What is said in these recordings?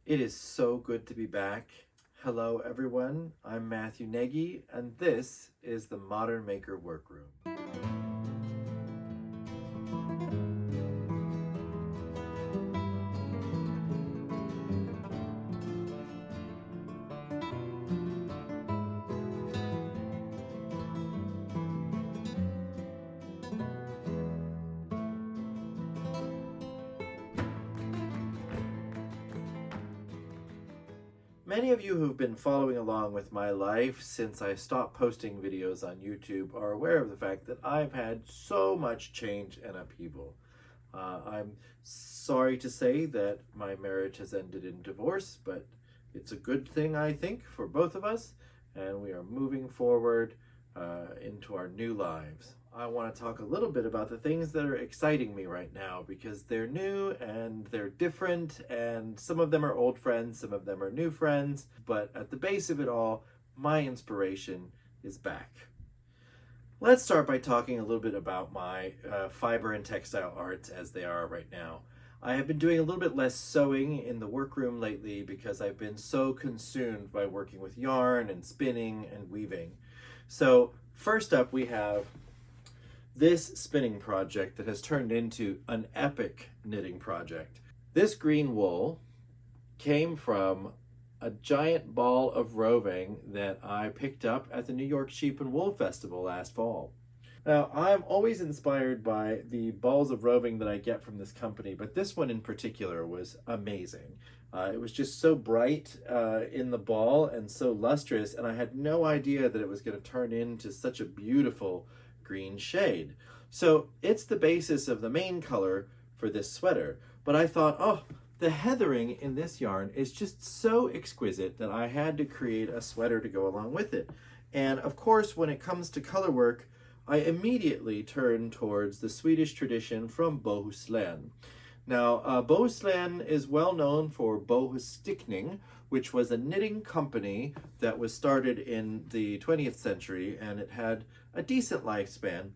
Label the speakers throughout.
Speaker 1: It is so good to be back. Hello everyone, I'm Mathew Gnagy, and this is the Modern Maker Workroom. Many of you who've been following along with my life since I stopped posting videos on YouTube are aware of the fact that I've had so much change and upheaval. I'm sorry to say that my marriage has ended in divorce, but it's a good thing, I think, for both of us, and we are moving forward into our new lives. I want to talk a little bit about the things that are exciting me right now because they're new and they're different, and some of them are old friends, some of them are new friends, but at the base of it all, my inspiration is back. Let's start by talking a little bit about my fiber and textile arts as they are right now. I have been doing a little bit less sewing in the workroom lately because I've been so consumed by working with yarn and spinning and weaving. So first up we have this spinning project that has turned into an epic knitting project. This green wool came from a giant ball of roving that I picked up at the New York Sheep and Wool Festival last fall. Now, I'm always inspired by the balls of roving that I get from this company, but this one in particular was amazing. It was just so bright in the ball and so lustrous, and I had no idea that it was going to turn into such a beautiful green shade. So it's the basis of the main color for this sweater, but I thought, oh, the heathering in this yarn is just so exquisite that I had to create a sweater to go along with it. And of course, when it comes to color work, I immediately turned towards the Swedish tradition from Bohuslän. Now, Bohuslän is well known for Bohusstickning, which was a knitting company that was started in the 20th century, and it had a decent lifespan.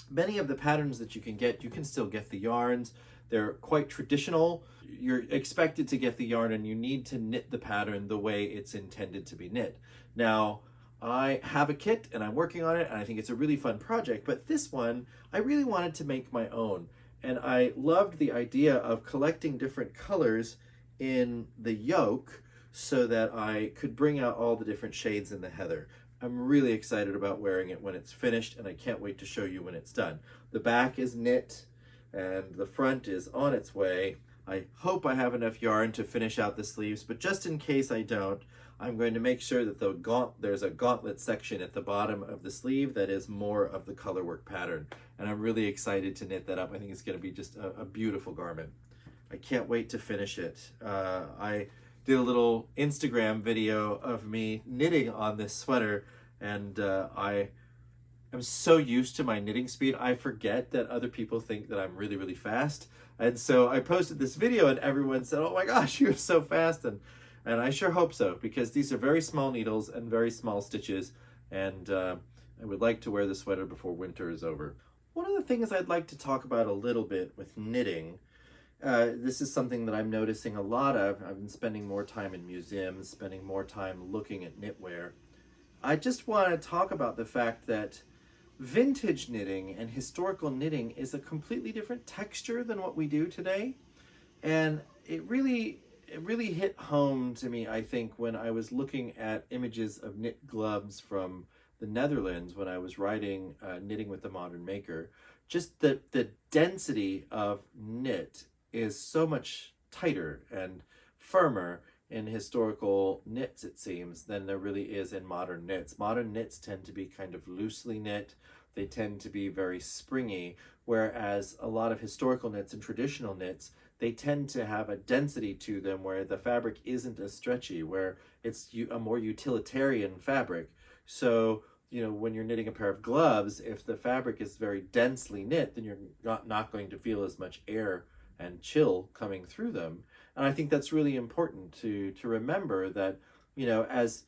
Speaker 1: Many of the patterns that you can still get the yarns. They're quite traditional. You're expected to get the yarn and you need to knit the pattern the way it's intended to be knit. Now, I have a kit and I'm working on it and I think it's a really fun project, but this one I really wanted to make my own. And I loved the idea of collecting different colors in the yoke so that I could bring out all the different shades in the heather. I'm really excited about wearing it when it's finished, and I can't wait to show you when it's done. The back is knit and the front is on its way. I hope I have enough yarn to finish out the sleeves, but just in case I don't, I'm going to make sure that there's a gauntlet section at the bottom of the sleeve that is more of the colorwork pattern. And I'm really excited to knit that up. I think it's going to be just a beautiful garment. I can't wait to finish it. I did a little Instagram video of me knitting on this sweater, and I'm so used to my knitting speed, I forget that other people think that I'm really, really fast. And so I posted this video and everyone said, oh my gosh, you're so fast. And I sure hope so, because these are very small needles and very small stitches. And I would like to wear the sweater before winter is over. One of the things I'd like to talk about a little bit with knitting, this is something that I'm noticing a lot of. I've been spending more time in museums, spending more time looking at knitwear. I just want to talk about the fact that vintage knitting and historical knitting is a completely different texture than what we do today. And it really hit home to me, I think, when I was looking at images of knit gloves from the Netherlands when I was writing Knitting with the Modern Maker. Just the density of knit is so much tighter and firmer in historical knits, it seems, than there really is in modern knits. Modern knits tend to be kind of loosely knit. They tend to be very springy, whereas a lot of historical knits and traditional knits, they tend to have a density to them where the fabric isn't as stretchy, where it's a more utilitarian fabric. So, you know, when you're knitting a pair of gloves, if the fabric is very densely knit, then you're not going to feel as much air and chill coming through them. And I think that's really important to remember that, you know, as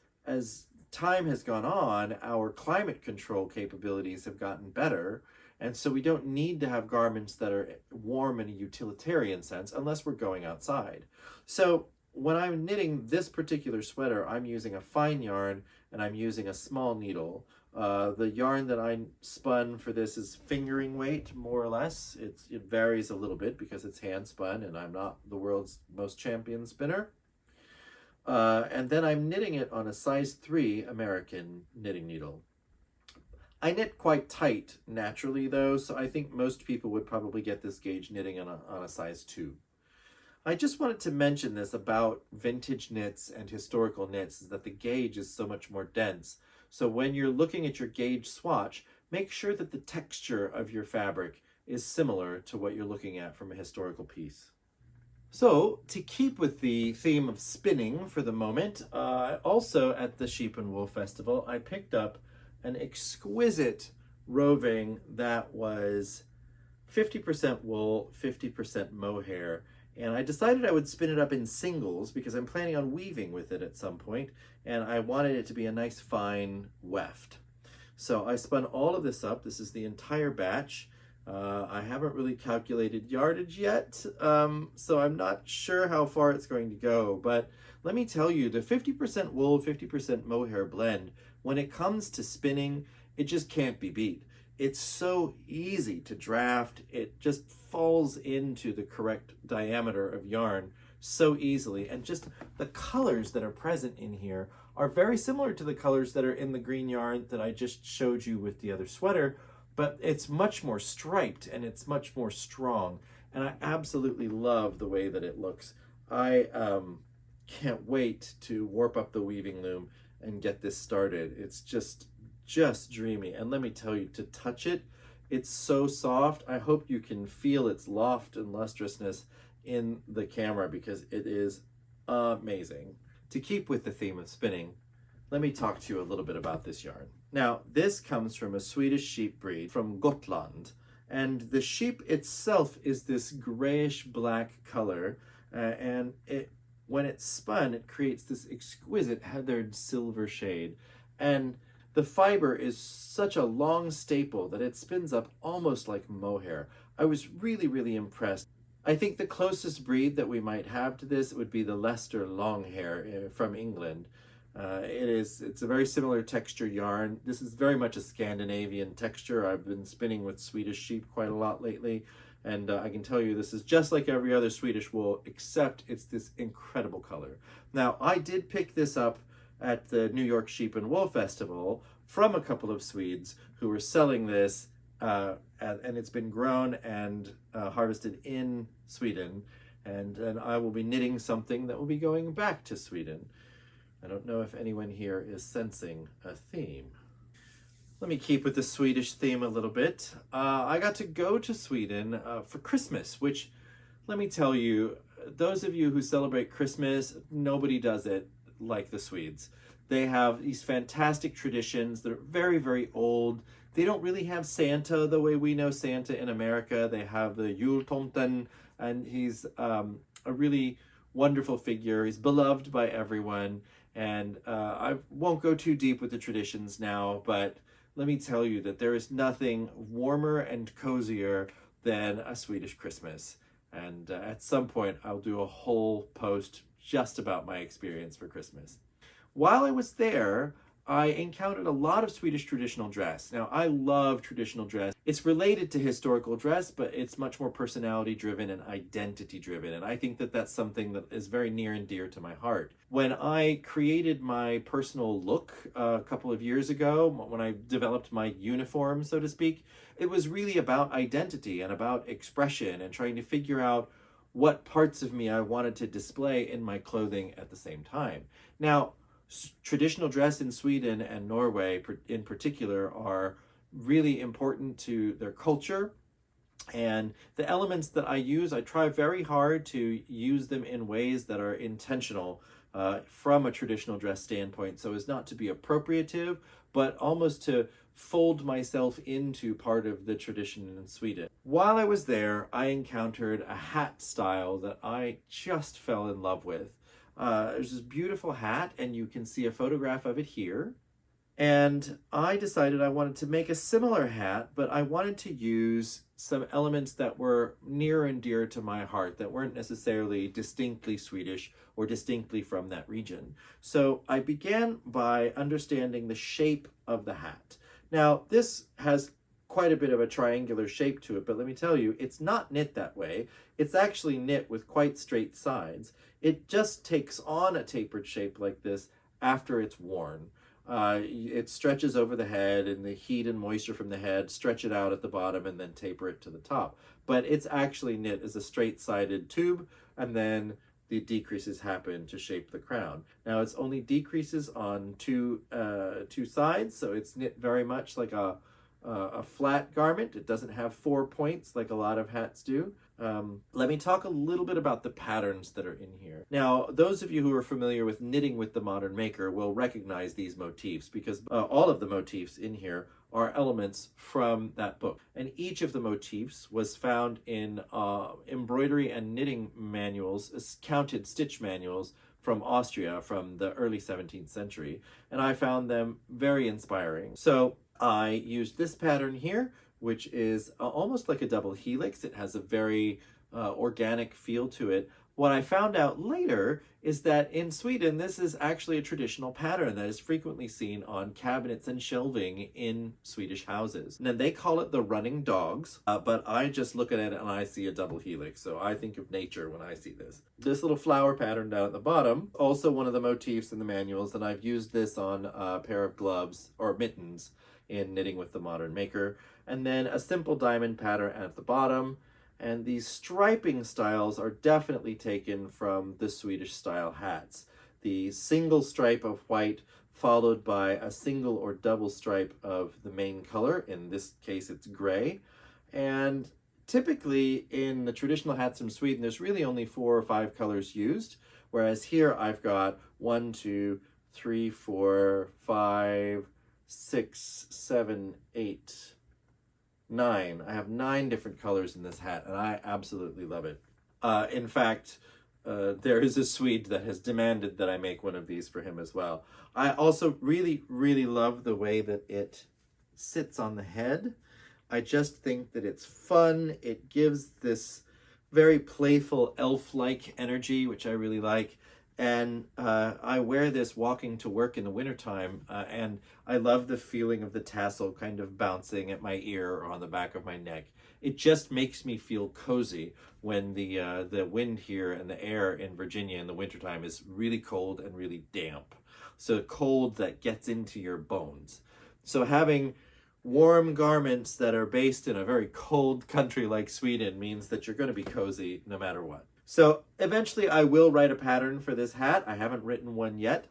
Speaker 1: time has gone on, our climate control capabilities have gotten better. And so we don't need to have garments that are warm in a utilitarian sense unless we're going outside. So when I'm knitting this particular sweater, I'm using a fine yarn and I'm using a small needle. The yarn that I spun for this is fingering weight, more or less. It varies a little bit because it's hand spun and I'm not the world's most champion spinner. And then I'm knitting it on a size 3 American knitting needle. I knit quite tight naturally though, so I think most people would probably get this gauge knitting on a size 2. I just wanted to mention this about vintage knits and historical knits, is that the gauge is so much more dense. So when you're looking at your gauge swatch, make sure that the texture of your fabric is similar to what you're looking at from a historical piece. So, to keep with the theme of spinning for the moment, also at the Sheep and Wool Festival, I picked up an exquisite roving that was 50% wool, 50% mohair. And I decided I would spin it up in singles because I'm planning on weaving with it at some point, and I wanted it to be a nice fine weft. So I spun all of this up. This is the entire batch. I haven't really calculated yardage yet, so I'm not sure how far it's going to go, but let me tell you, the 50% wool, 50% mohair blend, when it comes to spinning, it just can't be beat. It's so easy to draft. It just falls into the correct diameter of yarn so easily. And just the colors that are present in here are very similar to the colors that are in the green yarn that I just showed you with the other sweater, but it's much more striped and it's much more strong. And I absolutely love the way that it looks. I can't wait to warp up the weaving loom and get this started. It's just dreamy. And let me tell you, to touch it, it's so soft. I hope you can feel its loft and lustrousness in the camera because it is amazing. To keep with the theme of spinning, let me talk to you a little bit about this yarn. Now, this comes from a Swedish sheep breed from Gotland, and the sheep itself is this grayish black color, and when it's spun, it creates this exquisite heathered silver shade. And the fiber is such a long staple that it spins up almost like mohair. I was really impressed. I think the closest breed that we might have to this would be the Leicester Longhair from England. It's a very similar texture yarn. This is very much a Scandinavian texture. I've been spinning with Swedish sheep quite a lot lately, and I can tell you this is just like every other Swedish wool, except it's this incredible color. Now, I did pick this up at the New York Sheep and Wool Festival from a couple of Swedes who were selling this, and it's been grown and harvested in Sweden, and I will be knitting something that will be going back to Sweden. I don't know if anyone here is sensing a theme. Let me keep with the Swedish theme a little bit. I got to go to Sweden for Christmas, which, let me tell you, those of you who celebrate Christmas, nobody does it like the Swedes. They have these fantastic traditions that are very old. They don't really have Santa the way we know Santa in America. They have the jultomten, and he's a really wonderful figure. He's beloved by everyone. And I won't go too deep with the traditions now, but let me tell you that there is nothing warmer and cozier than a Swedish Christmas. And at some point, I'll do a whole post just about my experience for Christmas. While I was there, I encountered a lot of Swedish traditional dress. Now, I love traditional dress. It's related to historical dress, but it's much more personality driven and identity driven. And I think that that's something that is very near and dear to my heart. When I created my personal look a couple of years ago, when I developed my uniform, so to speak, it was really about identity and about expression and trying to figure out what parts of me I wanted to display in my clothing at the same time. Now, traditional dress in Sweden and Norway in particular are really important to their culture, and the elements that I use, I try very hard to use them in ways that are intentional from a traditional dress standpoint, so as not to be appropriative, but almost to fold myself into part of the tradition in Sweden. While I was there, I encountered a hat style that I just fell in love with. There's this beautiful hat, and you can see a photograph of it here. And I decided I wanted to make a similar hat, but I wanted to use some elements that were near and dear to my heart that weren't necessarily distinctly Swedish or distinctly from that region. So I began by understanding the shape of the hat. Now, this has quite a bit of a triangular shape to it, but let me tell you, it's not knit that way. It's actually knit with quite straight sides. It just takes on a tapered shape like this after it's worn. It stretches over the head, and the heat and moisture from the head stretch it out at the bottom and then taper it to the top. But it's actually knit as a straight-sided tube, and then the decreases happen to shape the crown. Now it's only decreases on two sides, so it's knit very much like a flat garment. It doesn't have 4 points like a lot of hats do. Let me talk a little bit about the patterns that are in here. Now, those of you who are familiar with Knitting with the Modern Maker will recognize these motifs, because all of the motifs in here are elements from that book. And each of the motifs was found in embroidery and knitting manuals, counted stitch manuals from Austria from the early 17th century. And I found them very inspiring. So I used this pattern here, which is almost like a double helix. It has a very organic feel to it. What I found out later is that in Sweden, this is actually a traditional pattern that is frequently seen on cabinets and shelving in Swedish houses. Now, they call it the running dogs, but I just look at it and I see a double helix. So I think of nature when I see this. This little flower pattern down at the bottom, also one of the motifs in the manuals, and I've used this on a pair of gloves or mittens in Knitting with the Modern Maker. And then a simple diamond pattern at the bottom. And these striping styles are definitely taken from the Swedish style hats. The single stripe of white followed by a single or double stripe of the main color. In this case, it's gray. And typically in the traditional hats from Sweden, there's really only 4 or 5 colors used. Whereas here I've got 1, 2, 3, 4, 5, 6, 7, 8, 9. I have 9 different colors in this hat, and I absolutely love it. In fact, there is a Swede that has demanded that I make one of these for him as well. I also really, really love the way that it sits on the head. I just think that it's fun. It gives this very playful elf-like energy, which I really like. And I wear this walking to work in the wintertime, and I love the feeling of the tassel kind of bouncing at my ear or on the back of my neck. It just makes me feel cozy when the wind here and the air in Virginia in the wintertime is really cold and really damp. So cold that gets into your bones. So having warm garments that are based in a very cold country like Sweden means that you're going to be cozy no matter what. So eventually I will write a pattern for this hat. I haven't written one yet,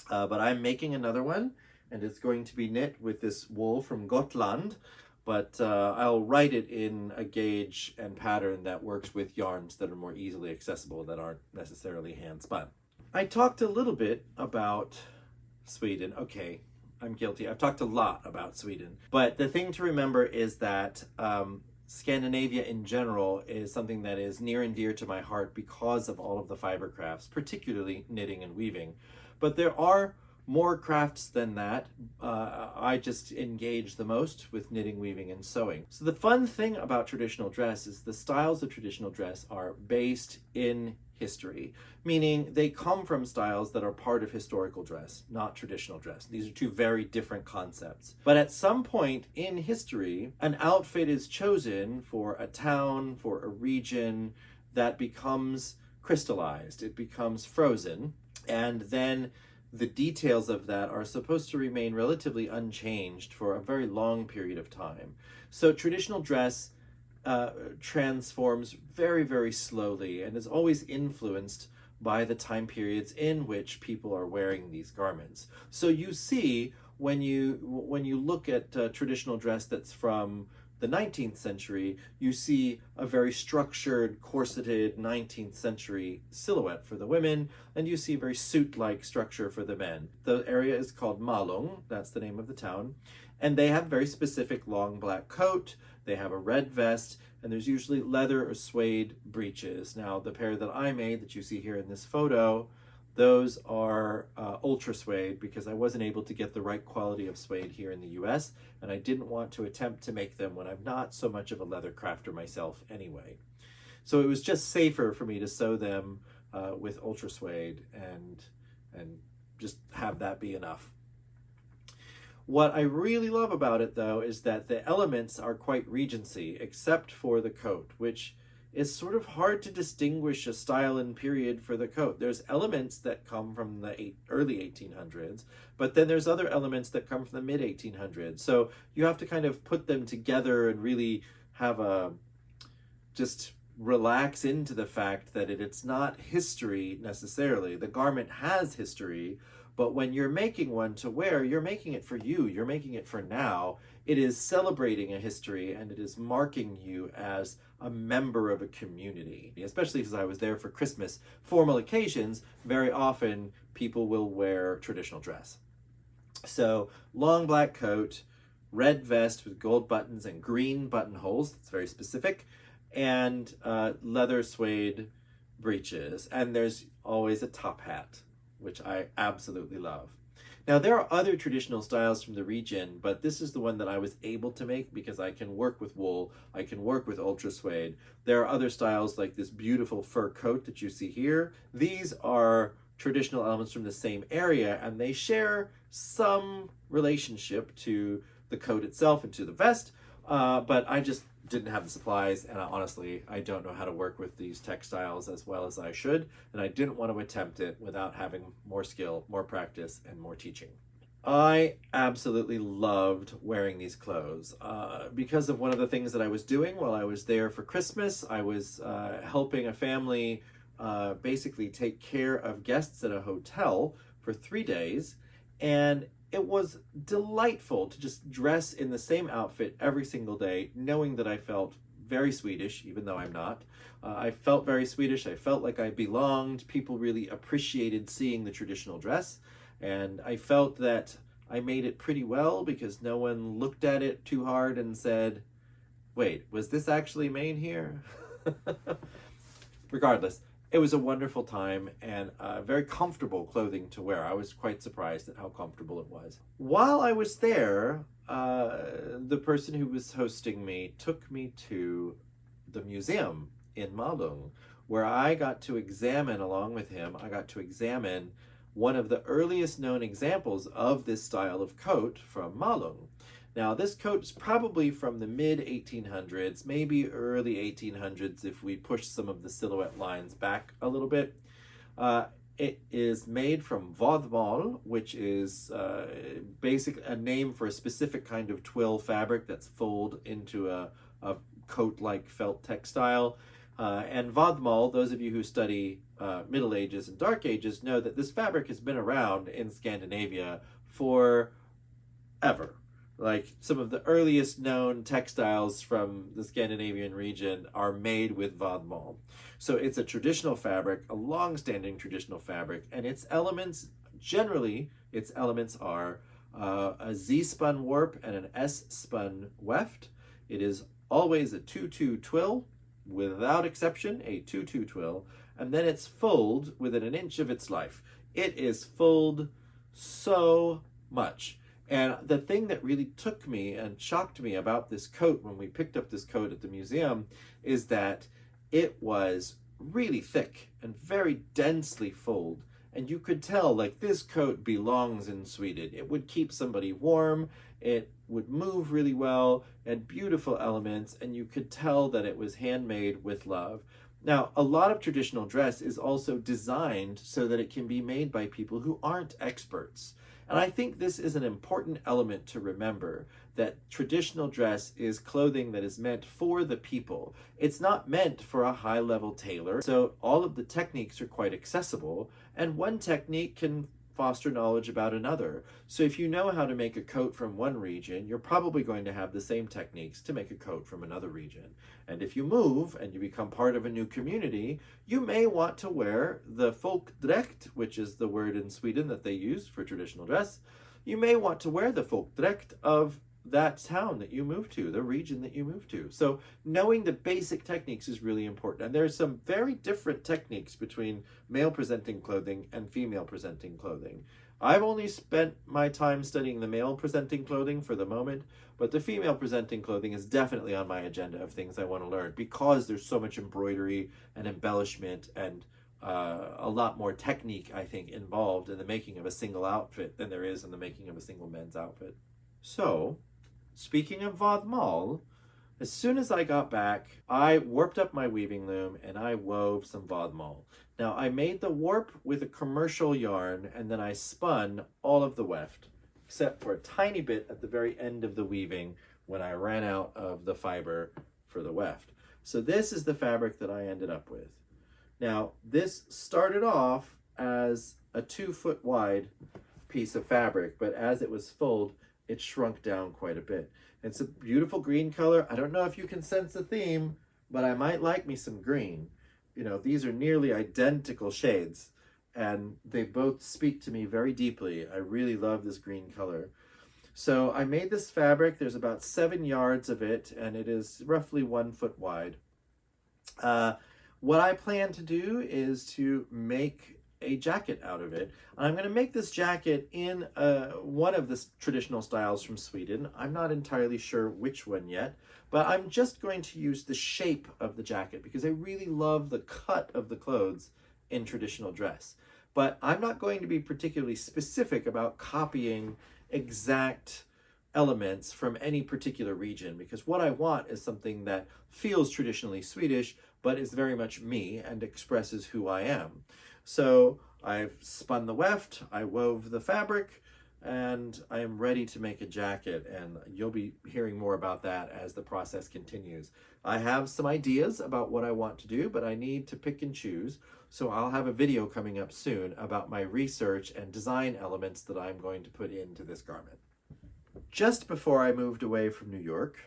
Speaker 1: but I'm making another one, and it's going to be knit with this wool from Gotland, but I'll write it in a gauge and pattern that works with yarns that are more easily accessible, that aren't necessarily hand spun. I talked a little bit about Sweden. Okay, I'm guilty. I've talked a lot about Sweden, but the thing to remember is that Scandinavia in general is something that is near and dear to my heart because of all of the fiber crafts, particularly knitting and weaving. But there are more crafts than that. I just engage the most with knitting, weaving, and sewing. So the fun thing about traditional dress is the styles of traditional dress are based in history, meaning they come from styles that are part of historical dress, not traditional dress. These are 2 very different concepts. But at some point in history, an outfit is chosen for a town, for a region, that becomes crystallized. It becomes frozen, and then the details of that are supposed to remain relatively unchanged for a very long period of time. So traditional dress transforms very, very slowly and is always influenced by the time periods in which people are wearing these garments. So you see, when you look at traditional dress that's from the 19th century, you see a very structured, corseted 19th century silhouette for the women, and you see very suit-like structure for the men. The area is called Malung, that's the name of the town, and they have very specific long black coat, they have a red vest, and there's usually leather or suede breeches. Now, the pair that I made that you see here in this photo, Those are ultra suede because I wasn't able to get the right quality of suede here in the US, and I didn't want to attempt to make them when I'm not so much of a leather crafter myself anyway. So it was just safer for me to sew them with ultra suede and just have that be enough. What I really love about it, though, is that the elements are quite Regency, except for the coat, which is sort of hard to distinguish a style and period for the coat. There's elements that come from the early 1800s, but then there's other elements that come from the mid 1800s. So you have to kind of put them together and really have just relax into the fact that it's not history necessarily. The garment has history, but when you're making one to wear, you're making it for you. You're making it for now. It is celebrating a history, and it is marking you as a member of a community. Especially because I was there for Christmas formal occasions, very often people will wear traditional dress. So long black coat, red vest with gold buttons and green buttonholes. That's very specific. And leather suede breeches. And there's always a top hat, which I absolutely love. Now, there are other traditional styles from the region, but this is the one that I was able to make because I can work with wool, I can work with ultra suede. There are other styles like this beautiful fur coat that you see here. These are traditional elements from the same area, and they share some relationship to the coat itself and to the vest, but I just didn't have the supplies, and honestly, I don't know how to work with these textiles as well as I should, and I didn't want to attempt it without having more skill, more practice, and more teaching. I absolutely loved wearing these clothes because of one of the things that I was doing while I was there for Christmas. I was helping a family basically take care of guests at a hotel for 3 days, and it was delightful to just dress in the same outfit every single day, knowing that I felt very Swedish, even though I'm not. I felt very Swedish. I felt like I belonged. People really appreciated seeing the traditional dress. And I felt that I made it pretty well because no one looked at it too hard and said, wait, was this actually made here? Regardless, it was a wonderful time and very comfortable clothing to wear. I was quite surprised at how comfortable it was. While I was there, the person who was hosting me took me to the museum in Malung, where I got to examine, along with him, I got to examine one of the earliest known examples of this style of coat from Malung. Now, this coat is probably from the mid-1800s, maybe early 1800s if we push some of the silhouette lines back a little bit. It is made from vodmal, which is basically a name for a specific kind of twill fabric that's folded into a coat-like felt textile. And vodmal, those of you who study Middle Ages and Dark Ages know that this fabric has been around in Scandinavia for ever. Like some of the earliest known textiles from the Scandinavian region are made with vodmal. So it's a traditional fabric, a long-standing traditional fabric, and its elements, generally, its elements are a Z-spun warp and an S-spun weft. It is always a 2-2 twill, without exception, a 2-2 twill, and then it's fulled within an inch of its life. It is fulled so much. And the thing that really took me and shocked me about this coat when we picked up this coat at the museum is that it was really thick and very densely fulled. And you could tell, like, this coat belongs in Sweden. It would keep somebody warm, it would move really well, and beautiful elements, and you could tell that it was handmade with love. Now, a lot of traditional dress is also designed so that it can be made by people who aren't experts. And I think this is an important element to remember, that traditional dress is clothing that is meant for the people. It's not meant for a high-level tailor, so all of the techniques are quite accessible, and one technique can foster knowledge about another. So if you know how to make a coat from one region, you're probably going to have the same techniques to make a coat from another region. And if you move and you become part of a new community, you may want to wear the folkdräkt, which is the word in Sweden that they use for traditional dress. You may want to wear the folkdräkt of that town that you move to, the region that you move to. So knowing the basic techniques is really important. And there's some very different techniques between male presenting clothing and female presenting clothing. I've only spent my time studying the male presenting clothing for the moment, but the female presenting clothing is definitely on my agenda of things I want to learn, because there's so much embroidery and embellishment and a lot more technique, I think, involved in the making of a single outfit than there is in the making of a single men's outfit. So, speaking of Vodmal, as soon as I got back, I warped up my weaving loom and I wove some Vodmal. Now, I made the warp with a commercial yarn, and then I spun all of the weft, except for a tiny bit at the very end of the weaving when I ran out of the fiber for the weft. So this is the fabric that I ended up with. Now, this started off as a 2-foot wide piece of fabric, but as it was fulled, it shrunk down quite a bit. It's a beautiful green color. I don't know if you can sense the theme, but I might like me some green. You know, these are nearly identical shades, and they both speak to me very deeply. I really love this green color. So I made this fabric. There's about 7 yards of it, and it is roughly 1 foot wide. What I plan to do is to make a jacket out of it. I'm going to make this jacket in one of the traditional styles from Sweden. I'm not entirely sure which one yet, but I'm just going to use the shape of the jacket because I really love the cut of the clothes in traditional dress. But I'm not going to be particularly specific about copying exact elements from any particular region, because what I want is something that feels traditionally Swedish, but is very much me and expresses who I am. So I've spun the weft, I wove the fabric, and I am ready to make a jacket, and you'll be hearing more about that as the process continues. I have some ideas about what I want to do, but I need to pick and choose. So I'll have a video coming up soon about my research and design elements that I'm going to put into this garment. Just before I moved away from New York,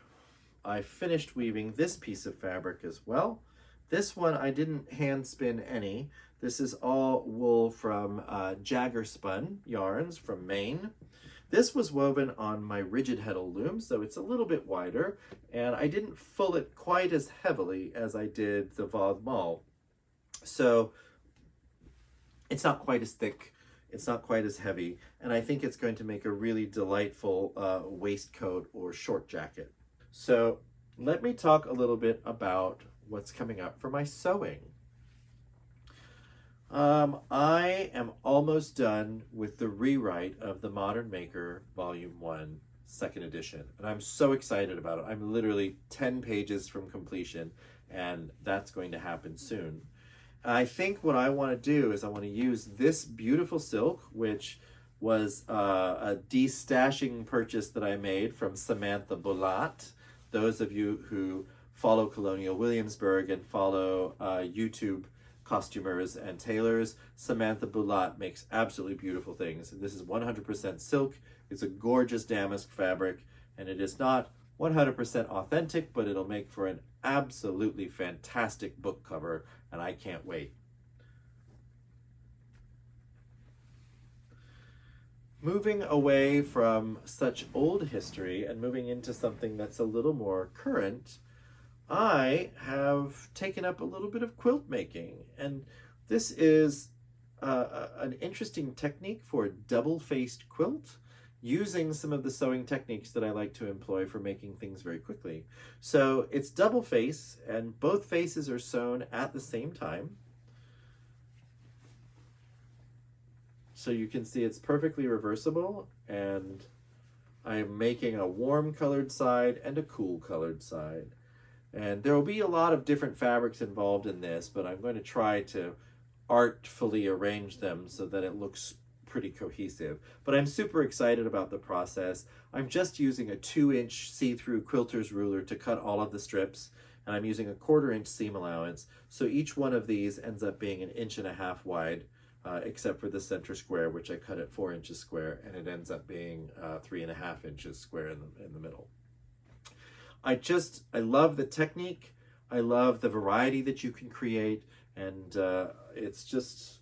Speaker 1: I finished weaving this piece of fabric as well. This one I didn't hand spin any. This is all wool from Jagger spun yarns from Maine. This was woven on my rigid heddle loom, so it's a little bit wider, and I didn't full it quite as heavily as I did the Vodmal. So it's not quite as thick, it's not quite as heavy, and I think it's going to make a really delightful waistcoat or short jacket. So let me talk a little bit about what's coming up for my sewing. I am almost done with the rewrite of the Modern Maker Volume 1, 2nd edition, and I'm so excited about it. I'm literally 10 pages from completion, and that's going to happen soon. I think what I want to do is I want to use this beautiful silk, which was a destashing purchase that I made from Samantha Bulat. Those of you who follow Colonial Williamsburg and follow YouTube costumers and tailors, Samantha Bulat makes absolutely beautiful things. This is 100% silk. It's a gorgeous damask fabric, and it is not 100% authentic, but it'll make for an absolutely fantastic book cover, and I can't wait. Moving away from such old history and moving into something that's a little more current, I have taken up a little bit of quilt making, and this is an interesting technique for a double-faced quilt, using some of the sewing techniques that I like to employ for making things very quickly. So it's double face, and both faces are sewn at the same time. So you can see it's perfectly reversible, and I'm making a warm colored side and a cool colored side. And there will be a lot of different fabrics involved in this, but I'm going to try to artfully arrange them so that it looks pretty cohesive. But I'm super excited about the process. I'm just using a 2-inch see-through quilter's ruler to cut all of the strips, and I'm using a 1/4-inch seam allowance. So each one of these ends up being 1.5 inches wide, except for the center square, which I cut at 4 inches square, and it ends up being 3.5 inches square in the middle. I love the technique. I love the variety that you can create, and it's just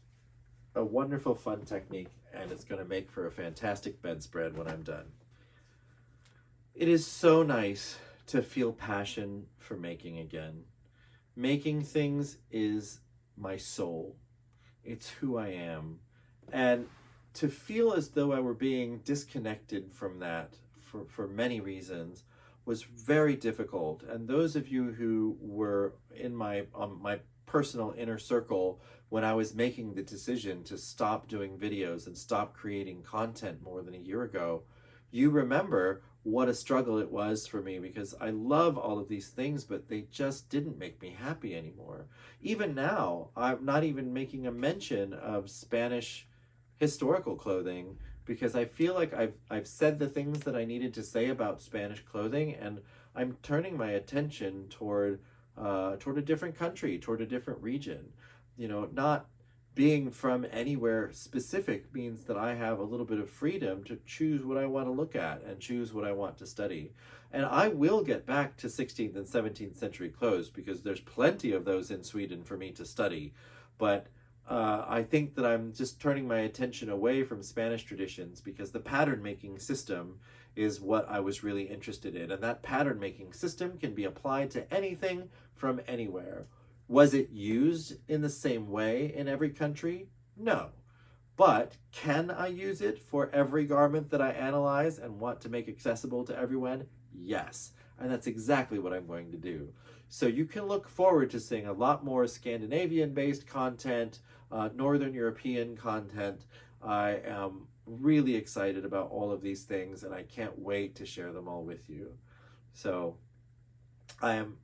Speaker 1: a wonderful, fun technique, and it's going to make for a fantastic bedspread when I'm done. It is so nice to feel passion for making again. Making things is my soul. It's who I am. And to feel as though I were being disconnected from that for many reasons was very difficult. And those of you who were in my personal inner circle when I was making the decision to stop doing videos and stop creating content more than a year ago, you remember what a struggle it was for me, because I love all of these things, but they just didn't make me happy anymore. Even now, I'm not even making a mention of Spanish historical clothing, because I feel like I've said the things that I needed to say about Spanish clothing, and I'm turning my attention toward a different country, toward a different region. You know, not being from anywhere specific means that I have a little bit of freedom to choose what I want to look at and choose what I want to study. And I will get back to 16th and 17th century clothes, because there's plenty of those in Sweden for me to study. But I think that I'm just turning my attention away from Spanish traditions, because the pattern making system is what I was really interested in. And that pattern making system can be applied to anything from anywhere. Was it used in the same way in every country? No. But can I use it for every garment that I analyze and want to make accessible to everyone? Yes. And that's exactly what I'm going to do. So you can look forward to seeing a lot more Scandinavian-based content, Northern European content. I am really excited about all of these things, and I can't wait to share them all with you. So I am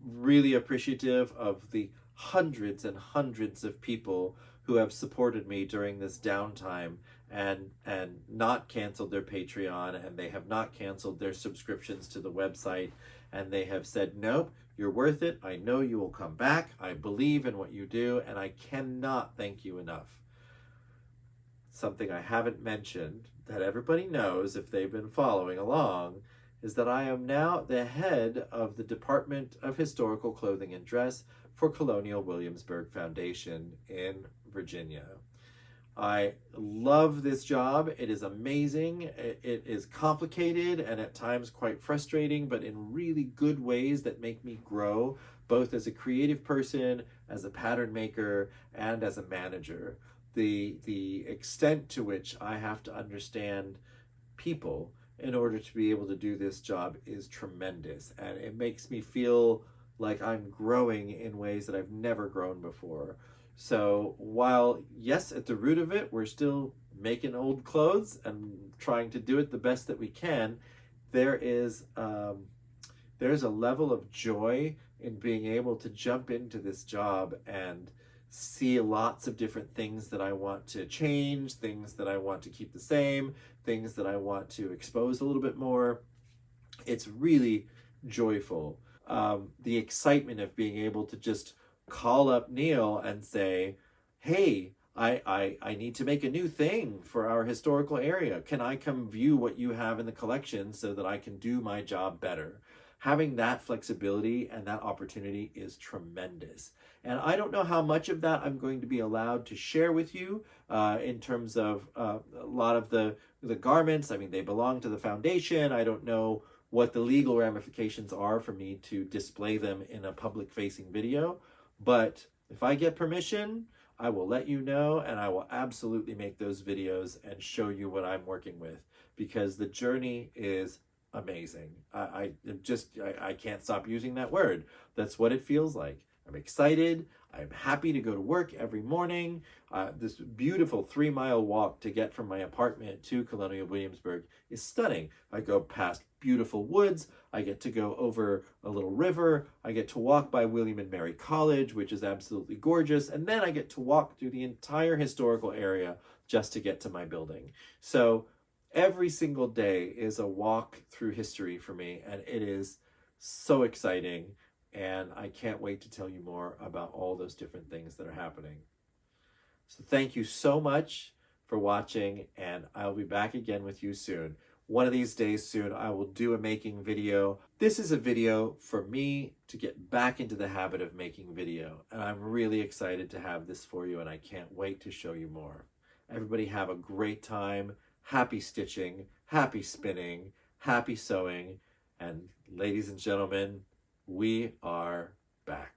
Speaker 1: really appreciative of the hundreds and hundreds of people who have supported me during this downtime and not canceled their Patreon, and they have not canceled their subscriptions to the website, and they have said, nope, you're worth it. I know you will come back. I believe in what you do, and I cannot thank you enough. Something I haven't mentioned that everybody knows if they've been following along is that I am now the head of the Department of Historical Clothing and Dress for Colonial Williamsburg Foundation in Virginia. I love this job. It is amazing. It is complicated and at times quite frustrating, but in really good ways that make me grow, both as a creative person, as a pattern maker, and as a manager. The extent to which I have to understand people in order to be able to do this job is tremendous, and it makes me feel like I'm growing in ways that I've never grown before. So while, yes, at the root of it, we're still making old clothes and trying to do it the best that we can, there's a level of joy in being able to jump into this job and see lots of different things that I want to change, things that I want to keep the same, things that I want to expose a little bit more. It's really joyful. The excitement of being able to just call up Neil and say, hey, I need to make a new thing for our historical area. Can I come view what you have in the collection so that I can do my job better? Having that flexibility and that opportunity is tremendous. And I don't know how much of that I'm going to be allowed to share with you in terms of a lot of the garments. I mean, they belong to the foundation. I don't know what the legal ramifications are for me to display them in a public-facing video. But if I get permission, I will let you know, and I will absolutely make those videos and show you what I'm working with, because the journey is amazing. I can't stop using that word. That's what it feels like. I'm excited. I'm happy to go to work every morning. This beautiful 3-mile walk to get from my apartment to Colonial Williamsburg is stunning. I go past beautiful woods. I get to go over a little river. I get to walk by William and Mary College, which is absolutely gorgeous. And then I get to walk through the entire historical area just to get to my building. So every single day is a walk through history for me, and it is so exciting. And I can't wait to tell you more about all those different things that are happening. So thank you so much for watching, and I'll be back again with you soon. One of these days soon, I will do a making video. This is a video for me to get back into the habit of making video, and I'm really excited to have this for you, and I can't wait to show you more. Everybody have a great time. Happy stitching, happy spinning, happy sewing, and ladies and gentlemen, we are back.